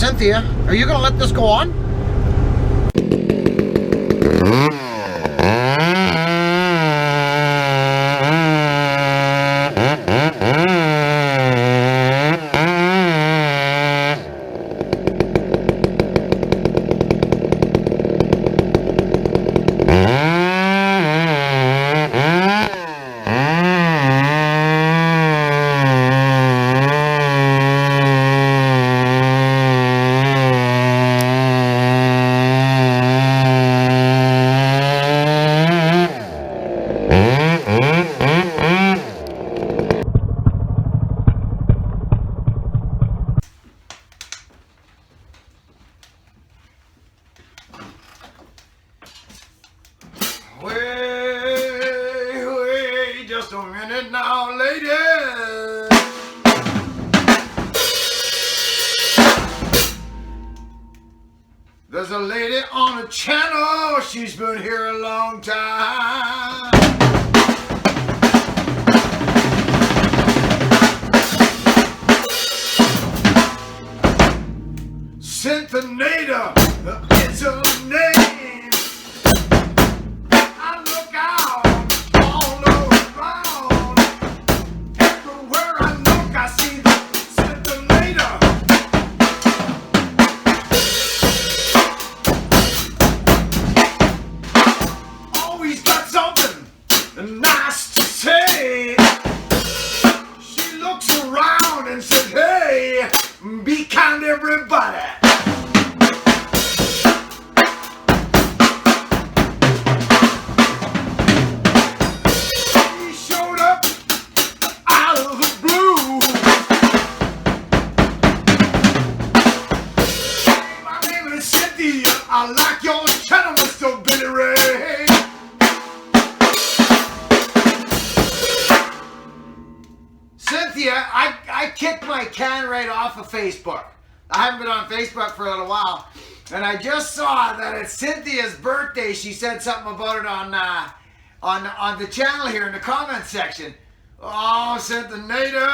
Cynthia, are you gonna let this go on? Wait just a minute now, lady. There's a lady on the channel, she's been here a long time. Cynthia, it's her name. I look out all around. Everywhere I look, I see the Cynthia. Always got something nice to say. She looks around and says, hey, be kind to everybody. I like your channel, Mr. Billy Ray. Cynthia, I kicked my can right off of Facebook. I haven't been on Facebook for a little while. And I just saw that it's Cynthia's birthday. She said something about it on the channel here in the comments section. Oh, Cynthia.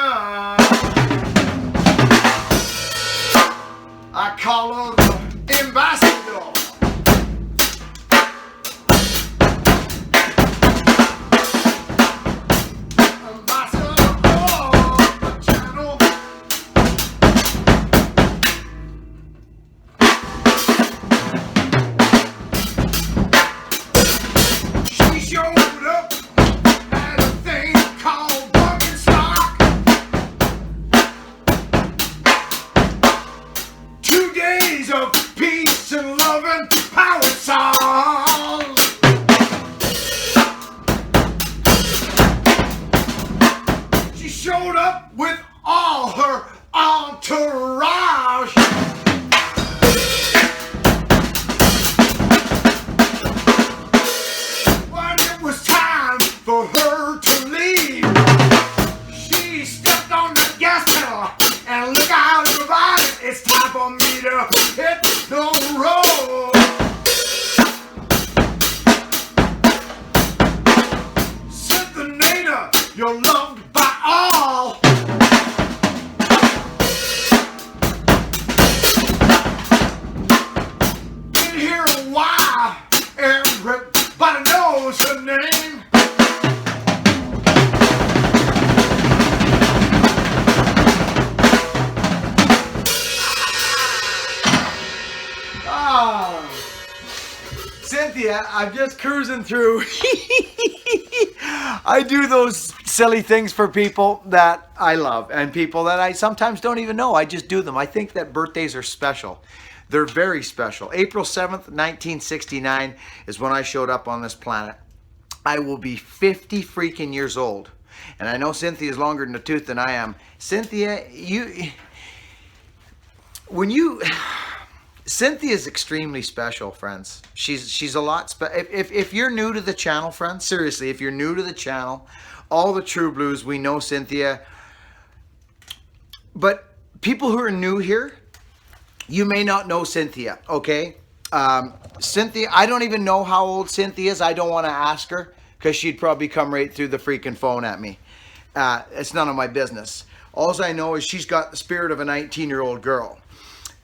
I call her the ambassador. Of peace and love and power songs. She showed up with all her entourage. When it was time for her to leave, she stepped on the gas pedal and look out, everybody, it's time for me to hit the road. Cynthia, you're loved by all. Been here a while, everybody knows her name. Cynthia, I'm just cruising through. I do those silly things for people that I love and people that I sometimes don't even know. I just do them. I think that birthdays are special. They're very special. April 7th, 1969 is when I showed up on this planet. I will be 50 freaking years old. And I know Cynthia is longer in the tooth than I am. Cynthia, Cynthia is extremely special, friends. She's a lot if you're new to the channel, friends, seriously, if you're new to the channel, all the True Blues, we know Cynthia. But people who are new here, you may not know Cynthia, okay? Cynthia, I don't even know how old Cynthia is. I don't want to ask her because she'd probably come right through the freaking phone at me. It's none of my business. All I know is she's got the spirit of a 19-year-old girl.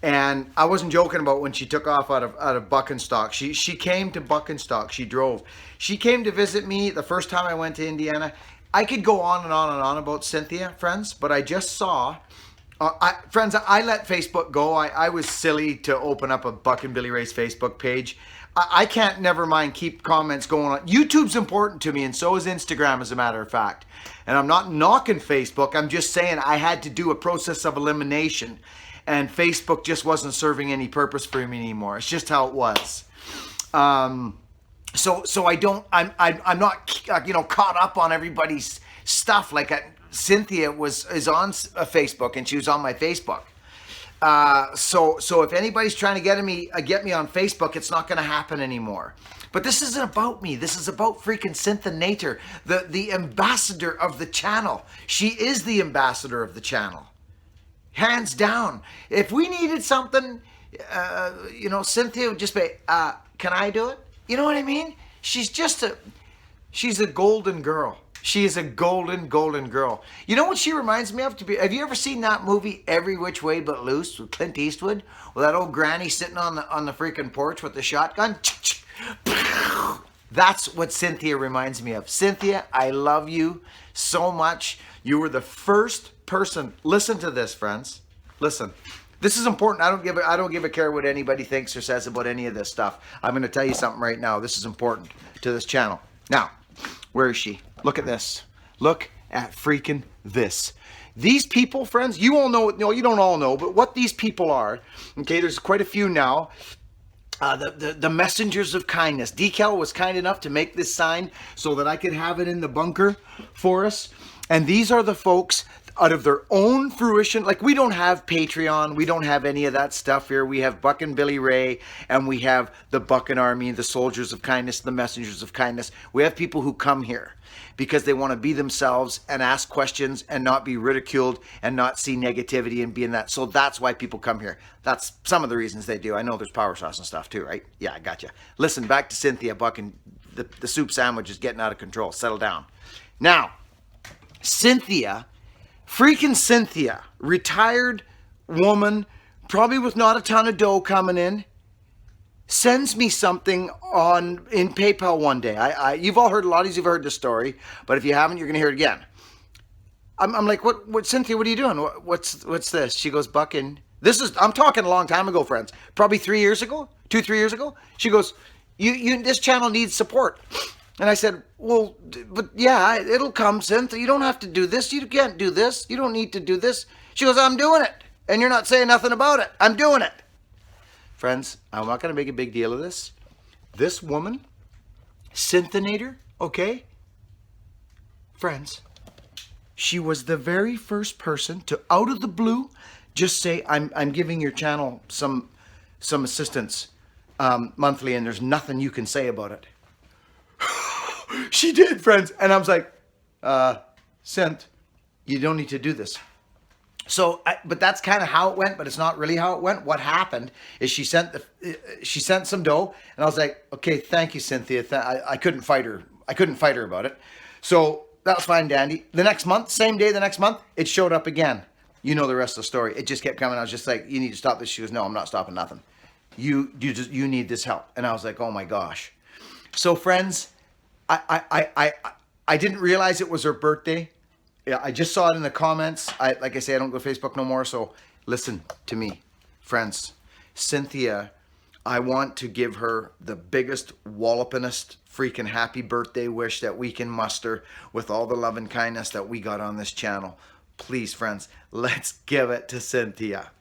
And I wasn't joking about when she took off out of Buckenstock. She came to Buckenstock. She drove. She came to visit me the first time I went to Indiana. I could go on and on and on about Cynthia, friends, but I just saw. Friends, I let Facebook go. I was silly to open up a Buck and Billy Ray's Facebook page. I can't, never mind, keep comments going on. YouTube's important to me, and so is Instagram, as a matter of fact. And I'm not knocking Facebook. I'm just saying I had to do a process of elimination. And Facebook just wasn't serving any purpose for me anymore. It's just how it was. So I'm not caught up on everybody's stuff. Like Cynthia is on Facebook, and she was on my Facebook. So if anybody's trying to get me on Facebook, it's not going to happen anymore. But this isn't about me. This is about freaking Cyntha-nator, the ambassador of the channel. She is the ambassador of the channel. Hands down. If we needed something, Cynthia would just be, can I do it? You know what I mean? She's a golden girl. She is a golden girl. You know what she reminds me of? Have you ever seen that movie, Every Which Way But Loose, with Clint Eastwood? With that old granny sitting on the freaking porch with the shotgun? That's what Cynthia reminds me of. Cynthia, I love you so much. You were the first person. Listen to this, friends. Listen. This is important. I don't give a care what anybody thinks or says about any of this stuff. I'm going to tell you something right now. This is important to this channel. Now, where is she? Look at this. Look at freaking this. These people, friends, you all know, no, you don't all know, but what these people are, okay, there's quite a few now. The messengers of kindness. Decal was kind enough to make this sign so that I could have it in the bunker for us. And these are the folks out of their own fruition. Like, we don't have Patreon. We don't have any of that stuff here. We have Buck and Billy Ray, and we have the Buckin Army, the soldiers of kindness, the messengers of kindness. We have people who come here because they want to be themselves and ask questions and not be ridiculed and not see negativity and be in that. So that's why people come here. That's some of the reasons they do. I know there's power sauce and stuff too, right? Yeah, I gotcha. Listen, back to Cynthia. Buck, and the soup sandwich is getting out of control. Settle down. Now, Cynthia, freaking Cynthia, retired woman, probably with not a ton of dough coming in, sends me something in PayPal one day. You've all heard, a lot of you have heard the story, but if you haven't, you're going to hear it again. I'm like, what, Cynthia, what are you doing? What's this? She goes, Buckin. I'm talking a long time ago, friends. Probably 3 years ago, 2-3 years ago. She goes, this channel needs support. And I said, well, but yeah, it'll come, Cynthia. You don't have to do this. You can't do this. You don't need to do this. She goes, I'm doing it. And you're not saying nothing about it. I'm doing it. Friends, I'm not going to make a big deal of this. This woman, Cyntha-nator, okay? Friends, she was the very first person to, out of the blue, just say, I'm giving your channel some assistance monthly, and there's nothing you can say about it. She did, friends. And I was like, Cynt, you don't need to do this. So, but that's kind of how it went, but it's not really how it went. What happened is she sent some dough, and I was like, okay, thank you, Cynthia. I couldn't fight her. I couldn't fight her about it. So that was fine, dandy. The next month, same day, the next month, it showed up again. You know the rest of the story. It just kept coming. I was just like, you need to stop this. She goes, no, I'm not stopping nothing. You need this help. And I was like, oh my gosh. So friends, I didn't realize it was her birthday. Yeah, I just saw it in the comments. Like I say, I don't go to Facebook no more. So listen to me, friends. Cynthia, I want to give her the biggest, wallopingest, freaking happy birthday wish that we can muster with all the love and kindness that we got on this channel. Please, friends, let's give it to Cynthia.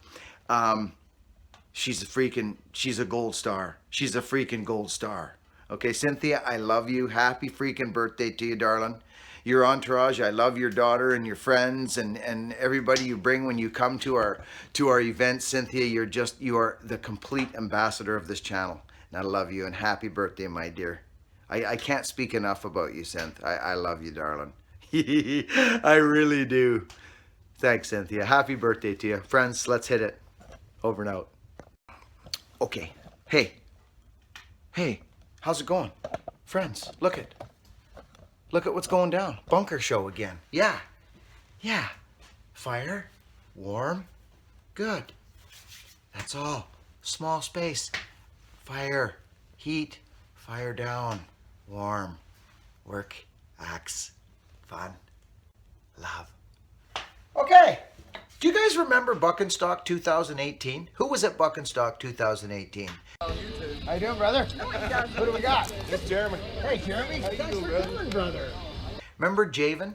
She's a gold star. She's a freaking gold star. Okay, Cynthia, I love you. Happy freaking birthday to you, darling. Your entourage, I love your daughter and your friends and everybody you bring when you come to our events. Cynthia, you are the complete ambassador of this channel. And I love you, and happy birthday, my dear. I can't speak enough about you, Cynth. I love you, darling. I really do. Thanks, Cynthia. Happy birthday to you. Friends, let's hit it. Over and out. Okay. Hey, how's it going? Friends, look at what's going down. Bunker show again. Yeah. Fire. Warm. Good. That's all. Small space. Fire, heat, fire down, warm, work, axe, fun, love. Okay. Do you guys remember Buckenstock 2018? Who was at Buckenstock 2018? How you doing, brother? Who do we got? It's Jeremy. Hey, Jeremy. How you doing, brother? Remember Javen?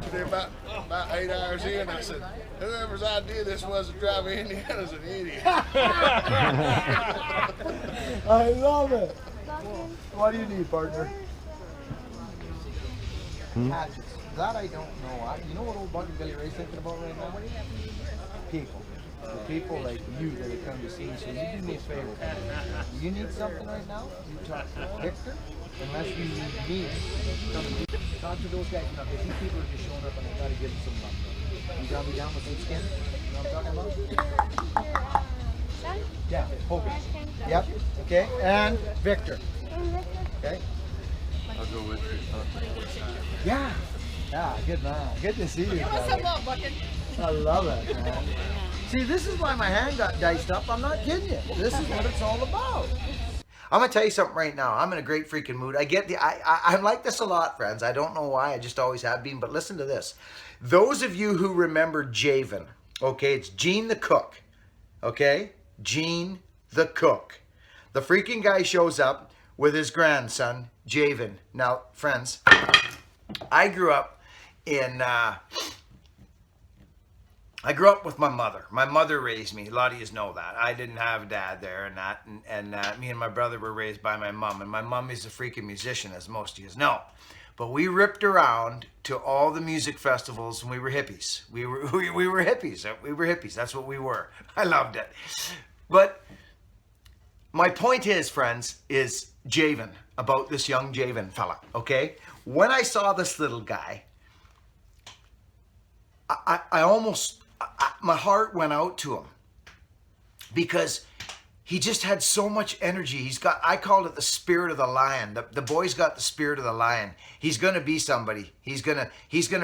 Today about 8 hours in, I said, whoever's idea this was to drive Indiana's an idiot. I love it. What do you need, partner? Hatchets. That I don't know. You know what old Bucket Billy Ray's thinking about right now? People. The people like you that have come to see me. So you do me a favor. You need something right now? You talk to Victor. Unless you need me, talk to those guys now, because these people are just showing up and I gotta give them some love. You got me down with some skin? You know what I'm talking about? Yeah, Hogan. Yep, okay, and Victor. Okay? I'll go with you. Yeah. Yeah, good man. Good to see you. Give us some love, Bucket. I love it, man. See, this is why my hand got diced up. I'm not kidding you. This is what it's all about. I'm gonna tell you something right now. I'm in a great freaking mood. I'm like this a lot, friends. I don't know why. I just always have been. But listen to this. Those of you who remember Javen, okay, it's Gene the cook, okay, Gene the cook. The freaking guy shows up with his grandson, Javen. Now, friends, I grew up in. I grew up with my mother. My mother raised me. A lot of you know that. I didn't have a dad there and that. And me and my brother were raised by my mom. And my mom is a freaking musician, as most of you know. But we ripped around to all the music festivals and we were hippies. We were hippies. We were hippies. That's what we were. I loved it. But my point is, friends, is Javen, about this young Javen fella, okay? When I saw this little guy, I almost... my heart went out to him because he just had so much energy. I called it the spirit of the lion. The boy's got the spirit of the lion. He's gonna be somebody. He's gonna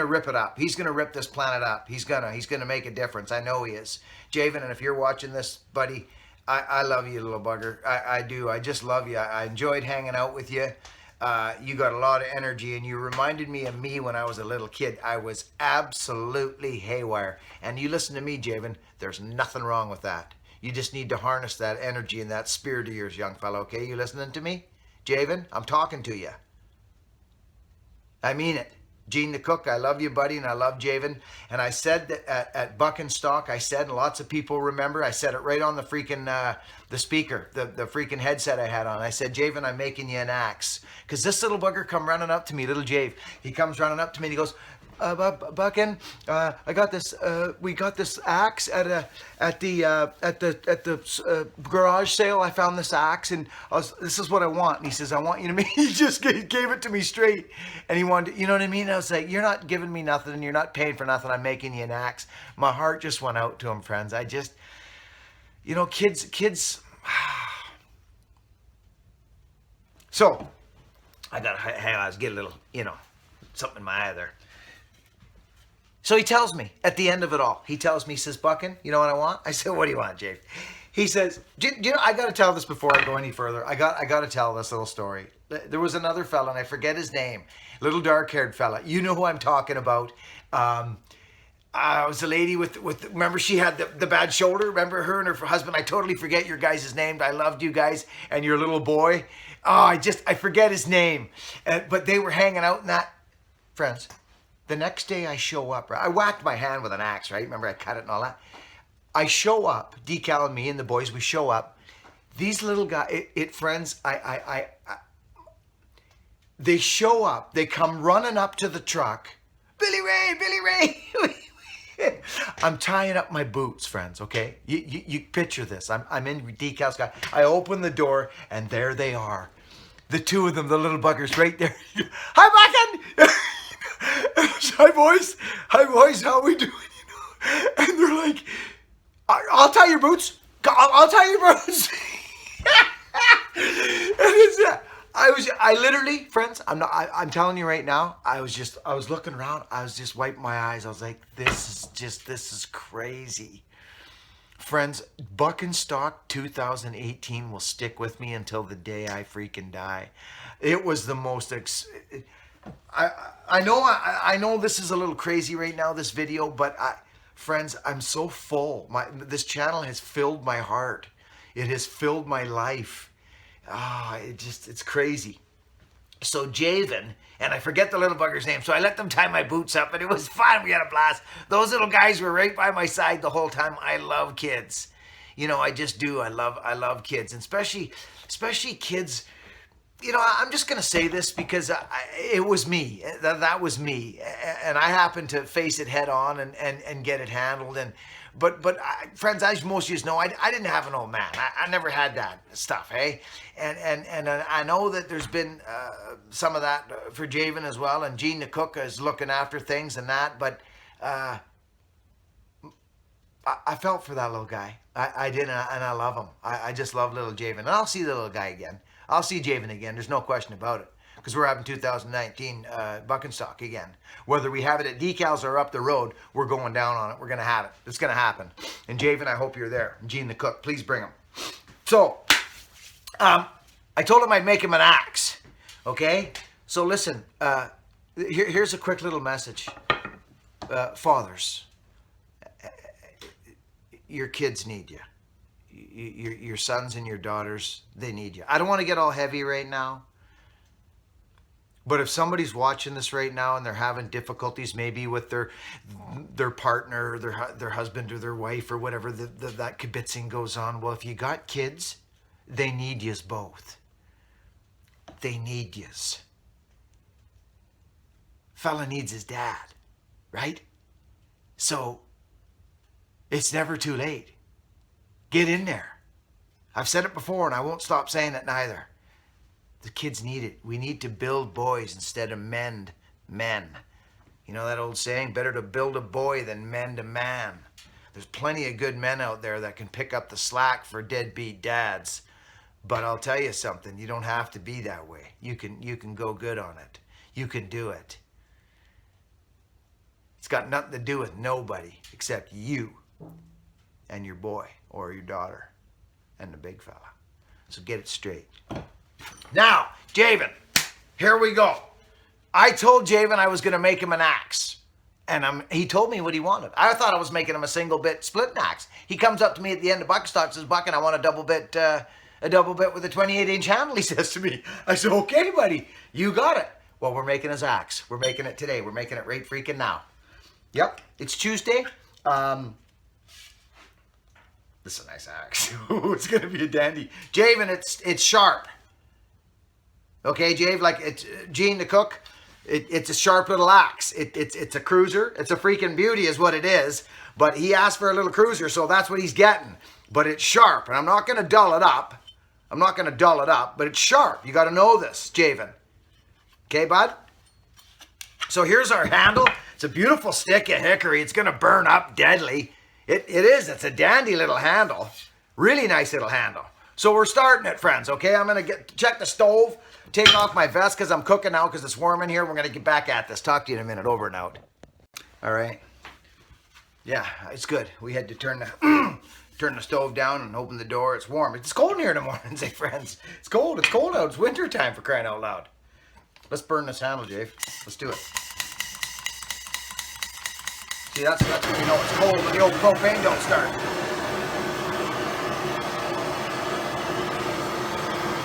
rip it up. He's gonna rip this planet up. He's gonna make a difference. I know he is. Javen, and if you're watching this, buddy, I love you, little bugger. I do. I just love you. I enjoyed hanging out with you. You got a lot of energy, and you reminded me of me when I was a little kid. I was absolutely haywire. And you listen to me, Javen, there's nothing wrong with that. You just need to harness that energy and that spirit of yours, young fellow, okay? You listening to me? Javen, I'm talking to you. I mean it. Gene the cook, I love you, buddy, and I love Javen. And I said that at Buckenstock, I said, and lots of people remember, I said it right on the freaking, the speaker, the freaking headset I had on. I said, Javen, I'm making you an axe. Because this little bugger come running up to me, little Jave. He comes running up to me and he goes, Buckin, I got this. We got this axe at the garage sale. I found this axe, and this is what I want. And he says, I want you to make. He just gave it to me straight, and he wanted. You know what I mean? I was like, you're not giving me nothing, and you're not paying for nothing. I'm making you an axe. My heart just went out to him, friends. I just, you know, kids. So, I was getting a little, you know, something in my eye there. So he tells me at the end of it all, he says, Buckin, you know what I want? I said, what do you want, Jave? He says, do you know, I got to tell this before I go any further. I got to tell this little story. There was another fella, and I forget his name, little dark-haired fella. You know who I'm talking about. It was a lady with remember she had the bad shoulder? Remember her and her husband? I totally forget your guys' names. I loved you guys and your little boy. Oh, I forget his name. But they were hanging out in that, friends. The next day I show up, right? I whacked my hand with an axe, right? Remember I cut it and all that? I show up, Decal and me and the boys, we show up. These little guys, friends, they show up, they come running up to the truck. Billy Ray. I'm tying up my boots, friends, okay? You picture this. I'm in Decal's car. I open the door and there they are. The two of them, the little buggers right there. Hi, Buckin! Hi boys, how we doing? You know? And they're like, I'll tie your boots. I'll tell you, bros. I literally, friends, I'm telling you right now, I was looking around, I was just wiping my eyes. I was like, this is crazy. Friends, Buck and Stock 2018 will stick with me until the day I freaking die. It was the most, I know this is a little crazy right now, this video, but friends, I'm so full. This channel has filled my heart. It has filled my life. It's crazy. So Javen, and I forget the little bugger's name, so I let them tie my boots up, and it was fun. We had a blast. Those little guys were right by my side the whole time. I love kids. You know, I just do. I love kids, and especially kids. You know, I'm just gonna say this because it was me. That was me, and I happened to face it head on and get it handled. But friends, as most of you know, I didn't have an old man. I never had that stuff, hey? And I know that there's been some of that for Javen as well, and Gene the cook is looking after things and that, but I felt for that little guy. I did, and I love him. I just love little Javen. And I'll see the little guy again. I'll see Javen again. There's no question about it. Because we're having 2019 Buck and Stock again. Whether we have it at Decals or up the road, we're going down on it. We're going to have it. It's going to happen. And Javen, I hope you're there. And Gene the cook, please bring him. So, I told him I'd make him an axe. Okay? So listen, here's a quick little message. Fathers, your kids need you. Your sons and your daughters, they need you. I don't want to get all heavy right now. But if somebody's watching this right now and they're having difficulties maybe with their partner, their husband or their wife or whatever, that kibitzing goes on. Well, if you got kids, they need yous both. They need yous. Fella needs his dad, right? So it's never too late. Get in there. I've said it before and I won't stop saying it neither. The kids need it. We need to build boys instead of mend men. You know that old saying, better to build a boy than mend a man. There's plenty of good men out there that can pick up the slack for deadbeat dads. But I'll tell you something, you don't have to be that way. You can go good on it. You can do it. It's got nothing to do with nobody except you and your boy or your daughter and the big fella. So get it straight. Now, Javen, here we go. I told Javen I was going to make him an axe. And he told me what he wanted. I thought I was making him a single bit split axe. He comes up to me at the end of Buck Stock and says, Buck, and I want a double bit with a 28-inch handle, he says to me. I said, okay, buddy, you got it. Well, we're making his axe. We're making it today. We're making it right freaking now. Yep, it's Tuesday. This is a nice axe. It's going to be a dandy. Javen, it's sharp. Okay, Jave, like it's Gene the cook, it's a sharp little axe. It's a cruiser. It's a freaking beauty is what it is. But he asked for a little cruiser, so that's what he's getting. But it's sharp, and I'm not going to dull it up. But it's sharp. You got to know this, Javen. Okay, bud? So here's our handle. It's a beautiful stick of hickory. It's going to burn up deadly. It is. It's a dandy little handle. Really nice little handle. So we're starting it, friends, okay? I'm going to check the stove, take off my vest because I'm cooking now because it's warm in here. We're going to get back at this. Talk to you in a minute. Over and out. All right. Yeah, it's good. We had to turn the stove down and open the door. It's warm. It's cold in here in the morning, say friends. It's cold. It's cold out. It's winter time for crying out loud. Let's burn this handle, Jave. Let's do it. See, that's when you know it's cold when the old propane don't start.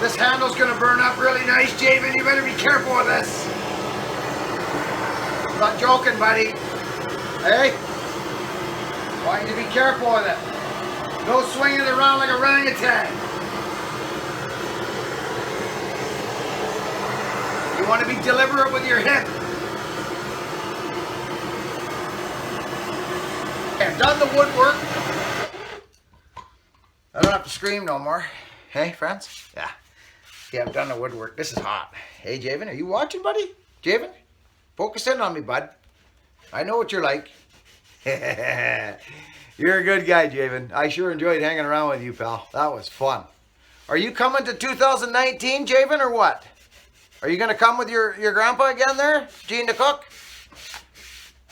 This handle's gonna burn up really nice, Javen. You better be careful with this. I'm not joking, buddy. Hey? Want you to be careful with it. No swinging it around like a orangutan. You want to be deliberate with your hip. I've done the woodwork. I don't have to scream no more. Hey, friends? Yeah. Yeah, I've done the woodwork. This is hot. Hey, Javen, are you watching, buddy? Javen? Focus in on me, bud. I know what you're like. You're a good guy, Javen. I sure enjoyed hanging around with you, pal. That was fun. Are you coming to 2019, Javen, or what? Are you going to come with your grandpa again there, Gene the cook?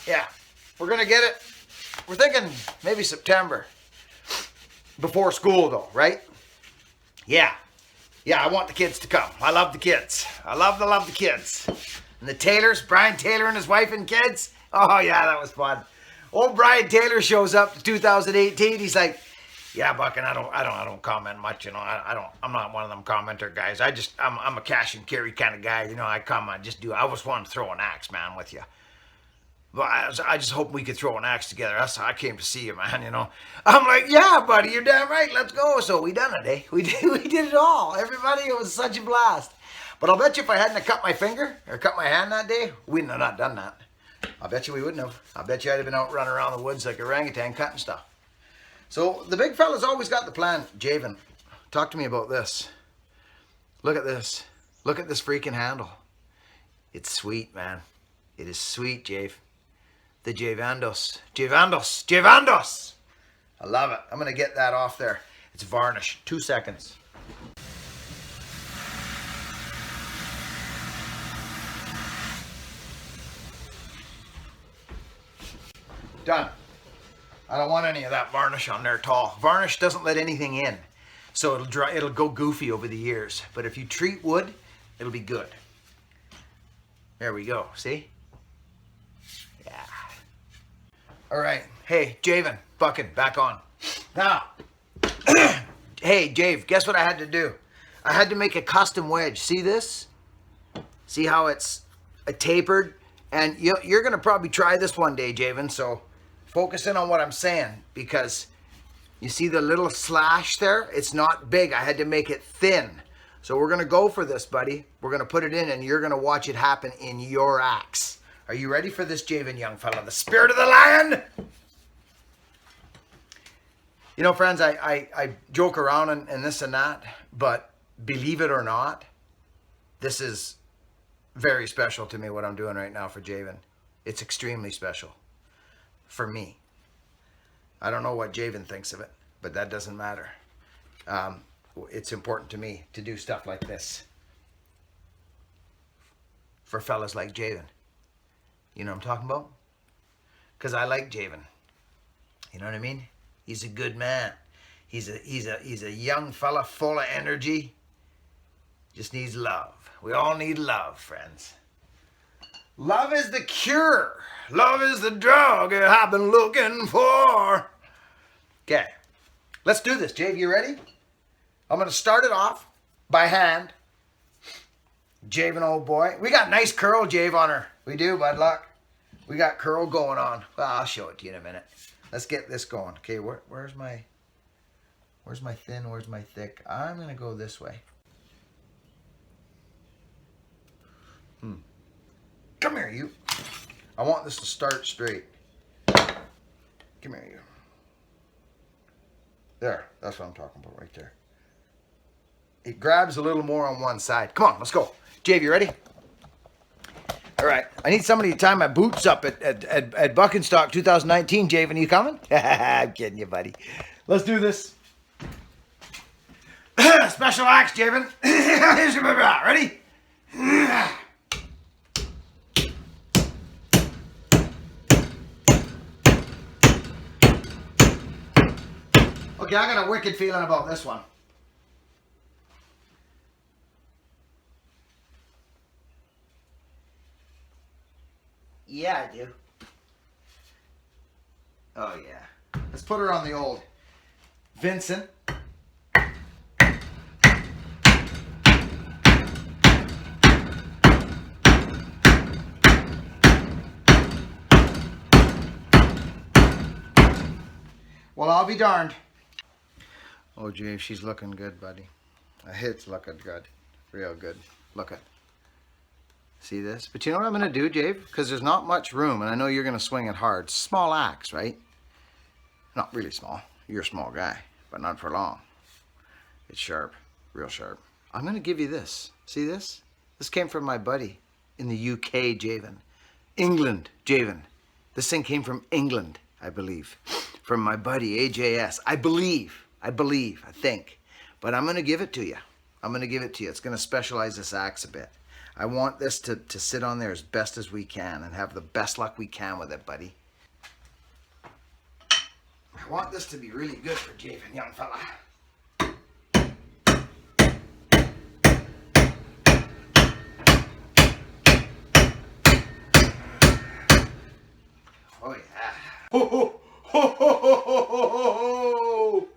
Yeah, we're going to get it. We're thinking maybe September. Before school, though, right? Yeah. Yeah, I want the kids to come. I love the kids. I love the kids. And the Taylors, Brian Taylor and his wife and kids. Oh, yeah, that was fun. Old Brian Taylor shows up in 2018. He's like, yeah, Buck, and I don't comment much, you know. I'm not one of them commenter guys. I'm a cash and carry kind of guy, you know. I just wanted to throw an axe, man, with you. But I just hope we could throw an axe together. That's how I came to see you, man, you know. I'm like, yeah, buddy, you're damn right. Let's go. So we done it, eh? We did it all. Everybody, it was such a blast. But I'll bet you if I hadn't have cut my finger or cut my hand that day, we wouldn't have not done that. I bet you we wouldn't have. I bet you I'd have been out running around the woods like a orangutan cutting stuff. So the big fella's always got the plan. Javen, talk to me about this. Look at this. Look at this freaking handle. It's sweet, man. It is sweet, Jave. The Javandos. Javandos. Javandos! I love it. I'm going to get that off there. It's varnish. 2 seconds. Done. I don't want any of that varnish on there at all. Varnish doesn't let anything in. So it'll dry, it'll go goofy over the years. But if you treat wood, it'll be good. There we go. See? Yeah. All right. Hey, Javen, Buckin, back on. Now, hey, Jave, guess what I had to do? I had to make a custom wedge. See this? See how it's tapered? And you're going to probably try this one day, Javen, so focus in on what I'm saying, because you see the little slash there? It's not big. I had to make it thin. So we're going to go for this, buddy. We're going to put it in, and you're going to watch it happen in your axe. Are you ready for this, Javen, young fella? The spirit of the lion? You know, friends, I joke around and this and that, but believe it or not, this is very special to me, what I'm doing right now for Javen. It's extremely special for me. I don't know what Javen thinks of it, but that doesn't matter. It's important to me to do stuff like this for fellas like Javen. You know what I'm talking about? Because I like Javen. You know what I mean? He's a good man. He's a young fella full of energy. Just needs love. We all need love, friends. Love is the cure. Love is the drug I've been looking for. Okay, let's do this. Jave, you ready? I'm going to start it off by hand. Jave, an old boy. We got nice curl, Jave, on her. We do, bud luck. We got curl going on. Well, I'll show it to you in a minute. Let's get this going. Okay, where's my thin? Where's my thick? I'm going to go this way. Come here, you. I want this to start straight. Come here, you. There, that's what I'm talking about right there. It grabs a little more on one side. Come on, let's go. Jave, you ready? All right, I need somebody to tie my boots up at Buckenstock 2019. Jave, are you coming? I'm kidding you, buddy. Let's do this. Special axe, Javen. Ready? Okay, I got a wicked feeling about this one. Yeah, I do. Oh, yeah. Let's put her on the old Vincent. Well, I'll be darned. Oh, Jave, she's looking good, buddy. The hit's looking good. Real good. Look at. See this? But you know what I'm going to do, Jave? Because there's not much room, and I know you're going to swing it hard. Small axe, right? Not really small. You're a small guy, but not for long. It's sharp. Real sharp. I'm going to give you this. See this? This came from my buddy in the UK, Javen. England, Javen. This thing came from England. I believe. From my buddy AJS. I think. But I'm going to give it to you. It's going to specialize this axe a bit. I want this to sit on there as best as we can and have the best luck we can with it, buddy. I want this to be really good for Javen, young fella. Oh yeah. Ho, ho, ho, ho, ho, ho, ho.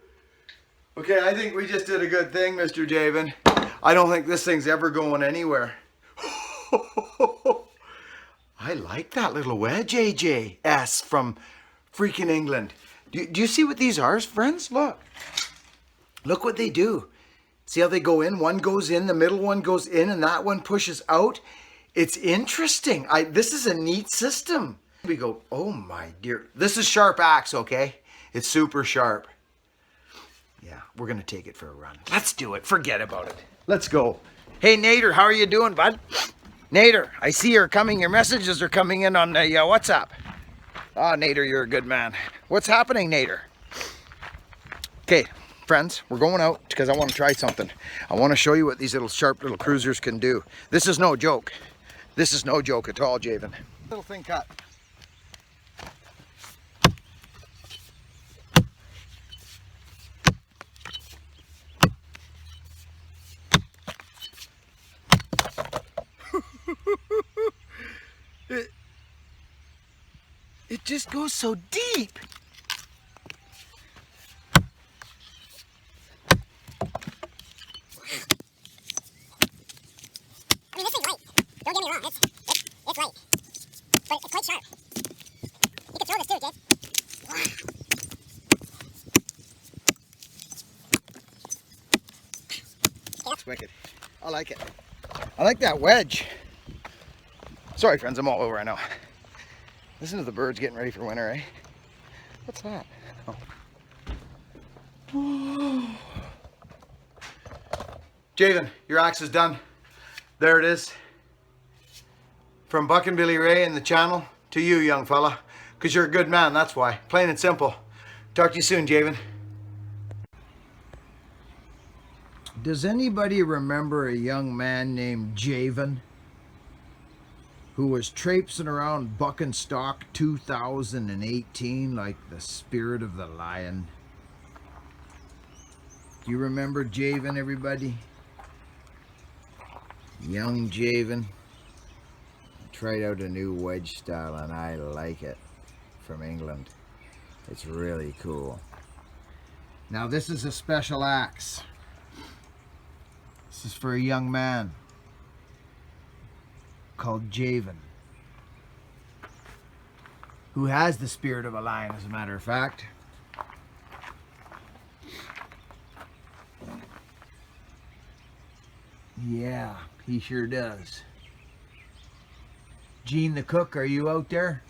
Okay, I think we just did a good thing, Mr. Javen. I don't think this thing's ever going anywhere. I like that little wedge, AJS from freaking England. Do you see what these are, friends? Look. Look what they do. See how they go in? One goes in, the middle one goes in, and that one pushes out. It's interesting. This is a neat system. We go, oh my dear. This is sharp axe, okay? It's super sharp. Yeah, we're going to take it for a run. Let's do it. Forget about it. Let's go. Hey, Nader, how are you doing, bud? Nader, I see your messages are coming in on the WhatsApp. Ah, Nader, you're a good man. What's happening, Nader? Okay, friends, we're going out because I want to try something. I want to show you what these little sharp little cruisers can do. This is no joke. This is no joke at all, Javen. Little thing cut. It just goes so deep. I mean, this thing's light. Don't get me wrong, it's light. But it's quite sharp. You can throw this too, Jake. Wow. It's wicked. I like it. I like that wedge. Sorry, friends, I'm all over, I know. Listen to the birds getting ready for winter, eh? What's that? Oh. Javen, your axe is done. There it is. From Buck and Billy Ray and the channel to you, young fella. Because you're a good man, that's why. Plain and simple. Talk to you soon, Javen. Does anybody remember a young man named Javen who was traipsing around Buck and Stock 2018 like the spirit of the lion? Do you remember Javen, everybody? Young Javen. I tried out a new wedge style and I like it, from England. It's really cool. Now this is a special axe. This is for a young man called Javen, who has the spirit of a lion, as a matter of fact. Yeah, he sure does. Gene the cook, are you out there?